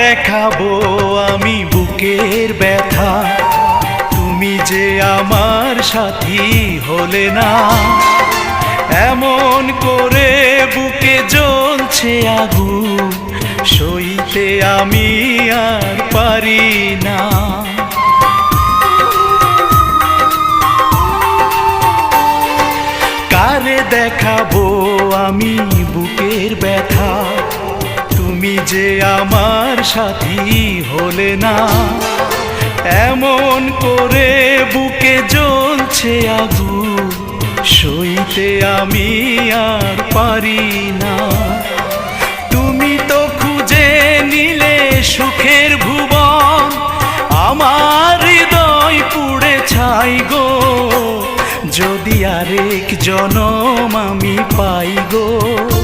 দেখাবো আমি বুকের ব্যথা, তুমি যে আমার সাথী হলে না। এমন করে বুকে জ্বলছে আগুন, সইতে আমি আর পারি না। কারে দেখাবো আমি বুকের ব্যথা, তুমি যে আমার সাথী হলে না। এমন করে বুকে জ্বলছে আগুন, সইতে আমি আর পারি না। তুমি তো খুঁজে নিলে সুখের ভুবন, আমার হৃদয় পুড়ে ছাই গো। যদি আরেক জনম আমি পাই গো।